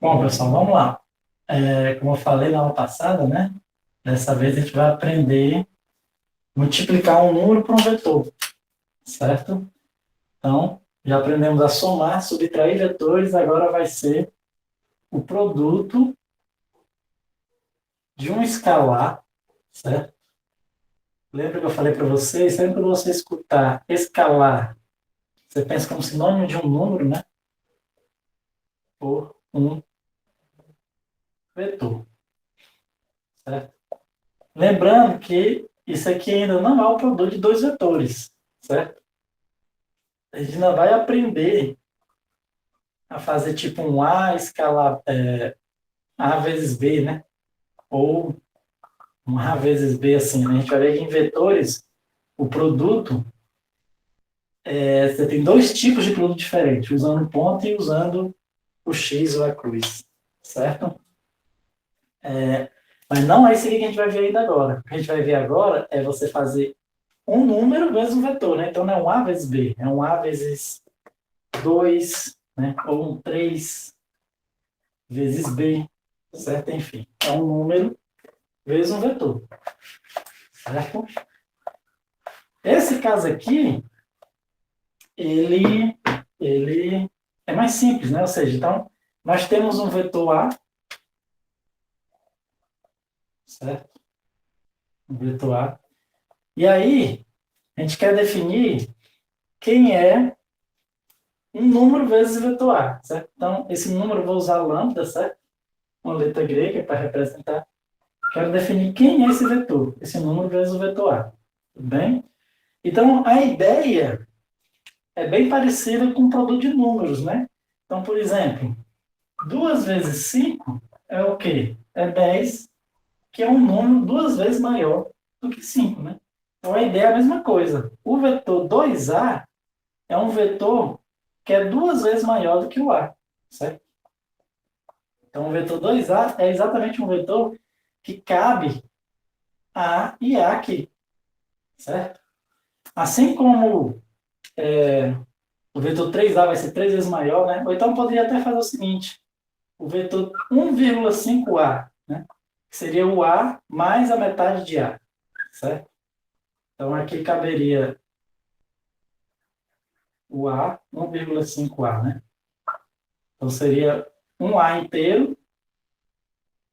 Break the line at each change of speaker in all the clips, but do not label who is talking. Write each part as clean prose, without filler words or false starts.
Bom, pessoal, vamos lá. Como eu falei na aula passada, né? Dessa vez a gente vai aprender a multiplicar um número por um vetor, certo? Então, já aprendemos a somar, subtrair vetores, agora vai ser o produto de um escalar, certo? Lembra que eu falei para vocês, sempre que você escutar escalar, você pensa como sinônimo de um número, né? Por um vetor, certo? Lembrando que isso aqui ainda não é o produto de dois vetores, certo? A gente ainda vai aprender a fazer tipo um A escalar A vezes B, né? Ou um A vezes B assim, né? A gente vai ver que em vetores o produto, você tem dois tipos de produto diferentes, usando o ponto e usando o X ou a cruz, certo? Mas não é isso aqui que a gente vai ver ainda agora. O que a gente vai ver agora é você fazer um número vezes um vetor, né? Então não é um A vezes B, é um A vezes 2, né? Ou um 3 vezes B, certo? Enfim, é um número vezes um vetor, certo? Esse caso aqui, ele é mais simples, né? Ou seja, então, nós temos um vetor A, certo? Um vetor A. E aí, a gente quer definir quem é um número vezes o vetor A, certo? Então, esse número eu vou usar lambda, certo? Uma letra grega para representar. Quero definir quem é esse vetor, esse número vezes o vetor A. Tudo bem? Então, a ideia é bem parecida com o produto de números, né? Então, por exemplo, 2 vezes 5 é o quê? É 10, que é um número duas vezes maior do que 5, né? Então, a ideia é a mesma coisa. O vetor 2A é um vetor que é duas vezes maior do que o A, certo? Então, o vetor 2A é exatamente um vetor que cabe A e A aqui, certo? Assim como o vetor 3A vai ser três vezes maior, né? Ou então poderia até fazer o seguinte, o vetor 1,5A, né? Que seria o A mais a metade de A, certo? Então aqui caberia o A, 1,5A, né? Então seria um A inteiro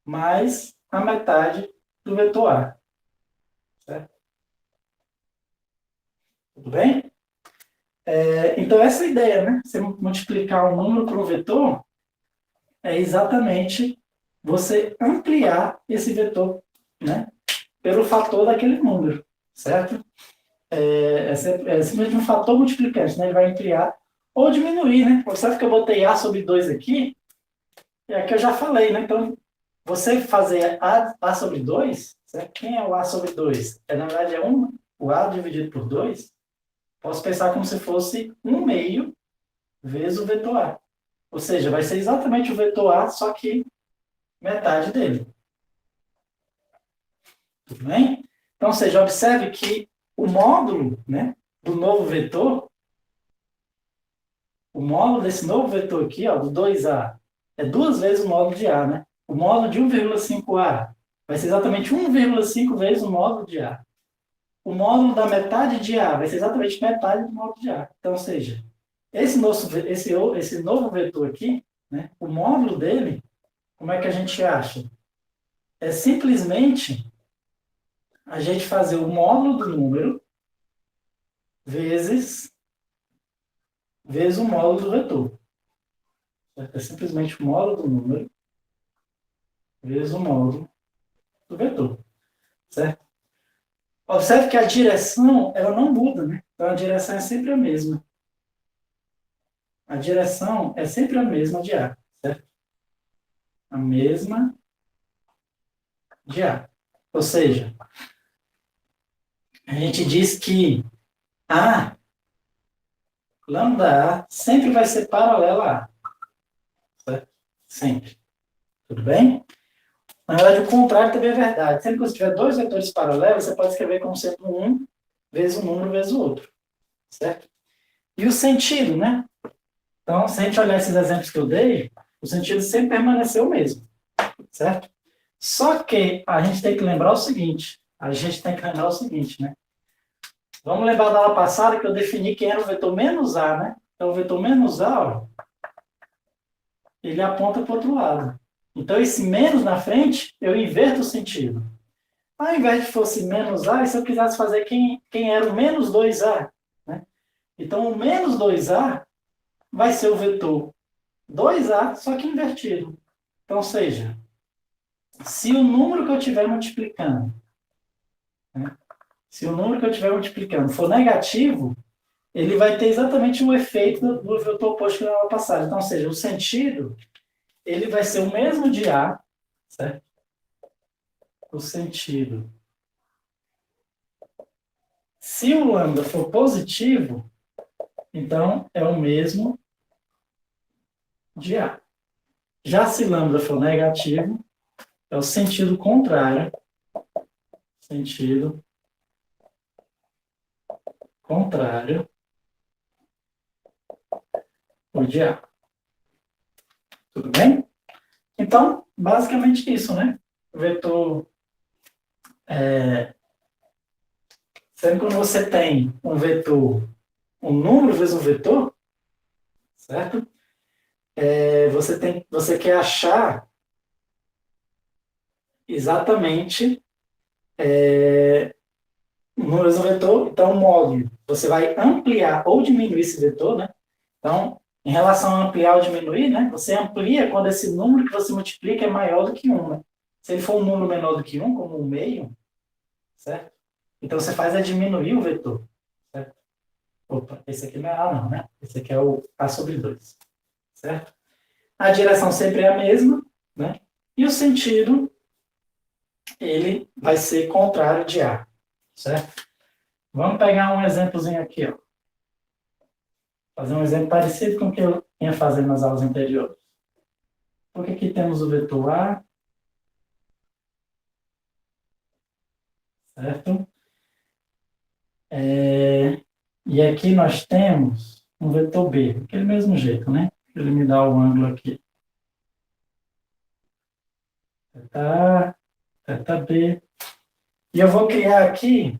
mais a metade do vetor A, certo? Tudo bem? Então essa é a ideia, né? Você multiplicar um número por um vetor é exatamente você ampliar esse vetor, né? Pelo fator daquele número, certo? É simplesmente um fator multiplicante, né? Ele vai ampliar ou diminuir, né? Observe que eu botei A sobre 2 aqui, e aqui eu já falei, né? Então, você fazer A sobre 2, certo? Quem é o A sobre 2? Na verdade, é o A dividido por 2. Posso pensar como se fosse 1 meio vezes o vetor A. Ou seja, vai ser exatamente o vetor A, só que metade dele. Tudo bem? Então, ou seja, observe que o módulo, né, do novo vetor, o módulo desse novo vetor aqui, ó, do 2A, é duas vezes o módulo de A, né? O módulo de 1,5A vai ser exatamente 1,5 vezes o módulo de A. O módulo da metade de A vai ser exatamente metade do módulo de A. Então, ou seja, esse novo vetor aqui, né, o módulo dele, como é que a gente acha? É simplesmente a gente fazer o módulo do número vezes o módulo do vetor. É simplesmente o módulo do número vezes o módulo do vetor, certo? Observe que a direção, ela não muda, né? Então, a direção é sempre a mesma. A direção é sempre a mesma de A, certo? A mesma de A. Ou seja, a gente diz que A, lambda A, sempre vai ser paralela a A, certo? Sempre. Tudo bem? Na verdade, o contrário também é verdade. Sempre que você tiver dois vetores paralelos, você pode escrever como sendo um vezes um número vezes o outro, certo? E o sentido, né? Então, se a gente olhar esses exemplos que eu dei, O sentido sempre permaneceu o mesmo, certo? Só que a gente tem que lembrar o seguinte, né? Vamos lembrar da aula passada que eu defini quem era o vetor menos A, né? Então, o vetor menos A, ó, ele aponta para o outro lado. Então, esse menos na frente, eu inverto o sentido. Ao invés de fosse menos A, e se eu quisesse fazer quem era o menos 2A, né? Então, o menos 2A vai ser o vetor 2A, só que invertido. Então, seja, se o número que eu estiver multiplicando, né? Se o número que eu estiver multiplicando for negativo, ele vai ter exatamente o efeito do vetor oposto que na aula passada. Então, ou seja, o sentido, ele vai ser o mesmo de A, certo? O sentido. Se o lambda for positivo, então é o mesmo de A. Já se lambda for negativo, é o sentido contrário. Sentido contrário o de A. Tudo bem? Então, basicamente isso, né? O vetor... sempre quando você tem um vetor, um número vezes um vetor, certo? Você quer achar exatamente um número vezes um vetor, então o módulo. Você vai ampliar ou diminuir esse vetor, né? Então, em relação a ampliar ou diminuir, né? Você amplia quando esse número que você multiplica é maior do que 1, né? Se ele for um número menor do que 1, como 1 meio, certo? Então, você faz é diminuir o vetor, certo? Opa, esse aqui não é A não, né? Esse aqui é o A sobre 2, certo? A direção sempre é a mesma, né? E o sentido, ele vai ser contrário de A, certo? Vamos pegar um exemplozinho aqui, ó. Fazer um exemplo parecido com o que eu ia fazer nas aulas anteriores. Porque aqui temos o vetor A, certo? E aqui nós temos um vetor B, daquele mesmo jeito, né? Ele me dá o ângulo aqui. Θ, θB. E eu vou criar aqui,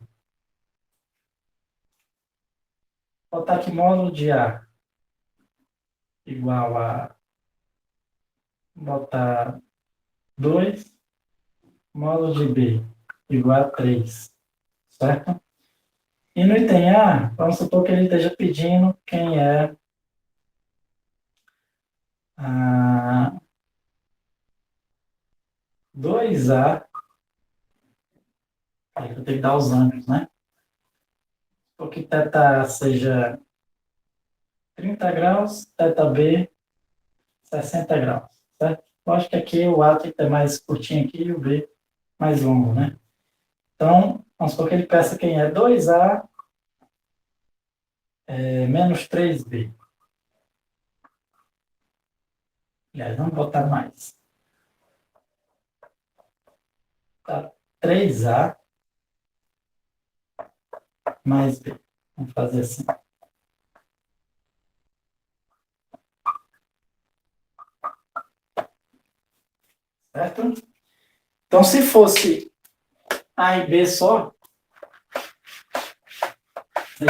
botar aqui módulo de A igual a, botar 2, módulo de B igual a 3, certo? E no item A, vamos supor que ele esteja pedindo quem é a 2A, aí eu tenho que dar os ângulos, né? Ou que θ seja 30 graus, θB 60 graus, certo? Eu acho que aqui o A tem que ter mais curtinho aqui e o B mais longo, né? Então, vamos supor que ele peça quem é 2A menos 3B. Aliás, vamos botar mais. Tá? 3A mais B. Vamos fazer assim. Certo? Então, se fosse A e B só, a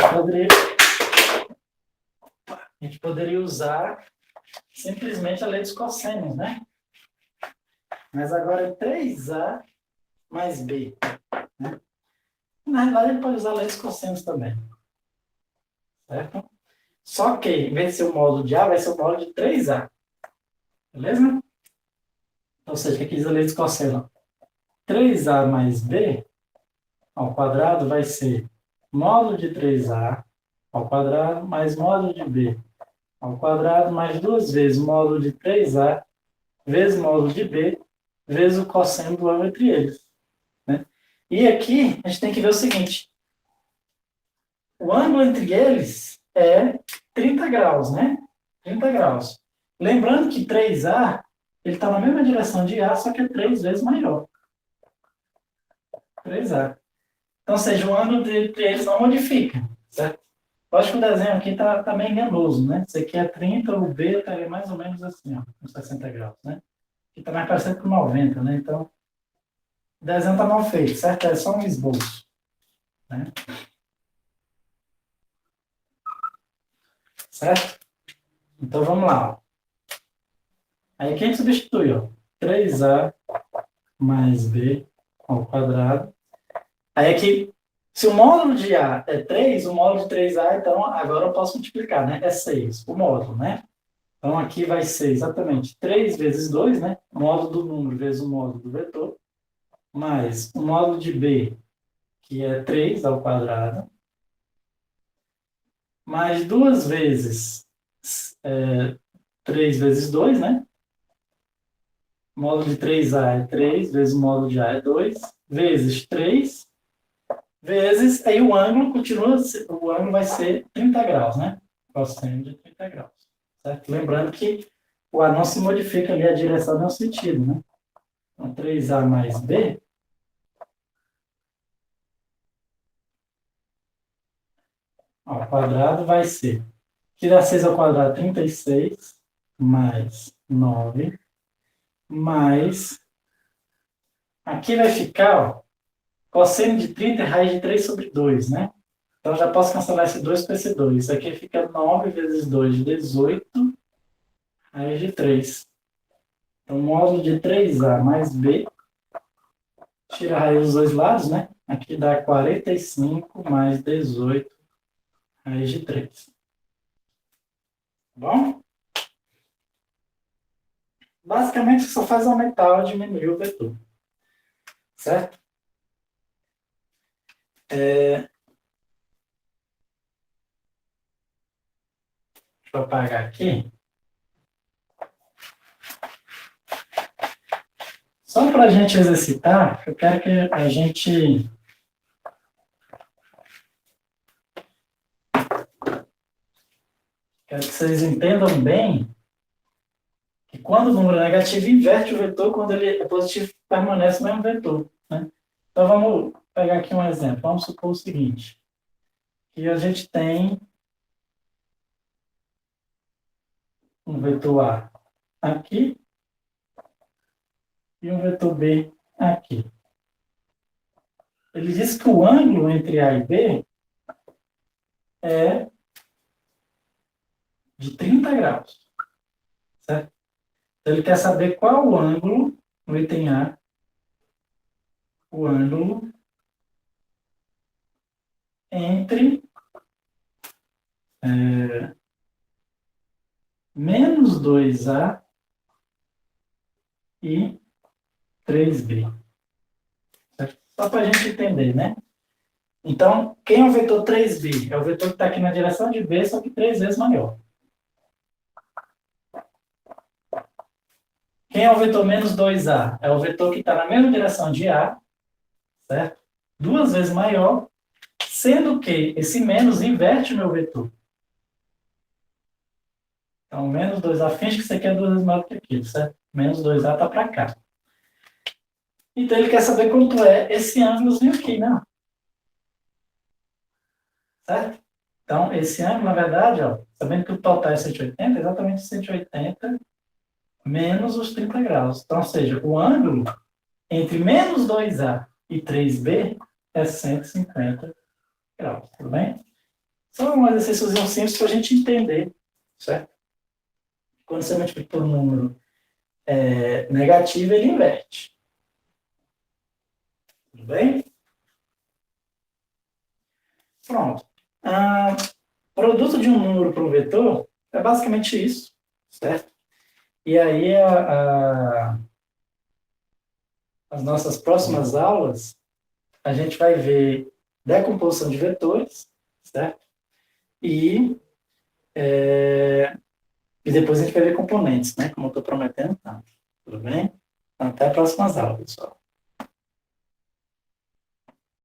gente poderia usar simplesmente a lei dos cossênios, né? Mas agora é 3A mais B. Né? Na realidade, ele pode usar a lei dos cossênios também. Certo? Só que, em vez de ser o módulo de A, vai ser o módulo de 3A. Beleza? Ou seja, aqui diz a lei dos cossênios. 3A mais B ao quadrado vai ser módulo de 3A ao quadrado mais módulo de B ao quadrado mais duas vezes módulo de 3A vezes módulo de B vezes o cosseno do ângulo entre eles. Né? E aqui a gente tem que ver o seguinte. O ângulo entre eles é 30 graus, né? 30 graus. Lembrando que 3A, ele está na mesma direção de A, só que é 3 vezes maior. 3A. Então, ou seja, o ângulo entre eles não modifica, certo? Lógico que o desenho aqui tá meio enganoso, né? Isso aqui é 30, o B estaria mais ou menos assim, ó, uns 60 graus, né? Aqui tá mais parecido com 90, né? Então, o desenho tá mal feito, certo? É só um esboço, né? Certo? Então, vamos lá, ó. Aí, aqui a gente substitui, ó. 3A mais B ao quadrado. Aí, aqui, se o módulo de A é 3, o módulo de 3A, então, agora eu posso multiplicar, né? É 6, o módulo, né? Então, aqui vai ser exatamente 3 vezes 2, né? O módulo do número vezes o módulo do vetor, mais o módulo de B, que é 3 ao quadrado, mais duas vezes 3 vezes 2, né? O módulo de 3A é 3, vezes o módulo de A é 2, vezes 3, vezes, aí o ângulo continua, o ângulo vai ser 30 graus, né? Cosseno de 30 graus, certo? Lembrando que o A não se modifica ali a direção no sentido, né? Então, 3A mais B ao quadrado vai ser, aqui dá 6 ao quadrado, 36, mais 9, mais, aqui vai ficar, ó, cosseno de 30 é raiz de 3 sobre 2, né? Então, já posso cancelar esse 2 com esse 2. Isso aqui fica 9 vezes 2 de 18, raiz de 3. Então, módulo de 3A mais B, tira a raiz dos dois lados, né? Aqui dá 45 mais 18, raiz de 3. Tá bom? Basicamente, você só faz aumentar ou diminuir o vetor. Certo? Deixa eu apagar aqui. Só para a gente exercitar, eu quero que a gente... Quero que vocês entendam bem que quando o número é negativo, inverte o vetor, quando ele é positivo, permanece o mesmo vetor. Né? Então, vamos pegar aqui um exemplo. Vamos supor o seguinte, que a gente tem um vetor A aqui e um vetor B aqui. Ele diz que o ângulo entre A e B é de 30 graus. Certo? Então, ele quer saber qual o ângulo no item A, o ângulo entre menos 2A e 3B. Certo? Só para a gente entender, né? Então, quem é o vetor 3B? É o vetor que está aqui na direção de B, só que 3 vezes maior. Quem é o vetor menos 2A? É o vetor que está na mesma direção de A, certo? Duas vezes maior, sendo que esse menos inverte o meu vetor. Então, menos 2A, finge que isso aqui é duas vezes maior que aquilo, certo? Menos 2A está para cá. Então, ele quer saber quanto é esse ângulozinho aqui, né? Certo? Então, esse ângulo, na verdade, ó, sabendo que o total é 180, exatamente 180 menos os 30 graus. Então, ou seja, o ângulo entre menos 2A e 3B é 150 graus, tudo bem? Só um exercício simples para a gente entender, certo? Quando você multiplica por um número negativo, ele inverte. Tudo bem? Pronto. Produto de um número para um vetor é basicamente isso, certo? E aí, as nossas próximas aulas, a gente vai ver decomposição de vetores, certo? E depois a gente vai ver componentes, né? Como eu estou prometendo, tá? Tudo bem? Então, até a próxima aula, pessoal.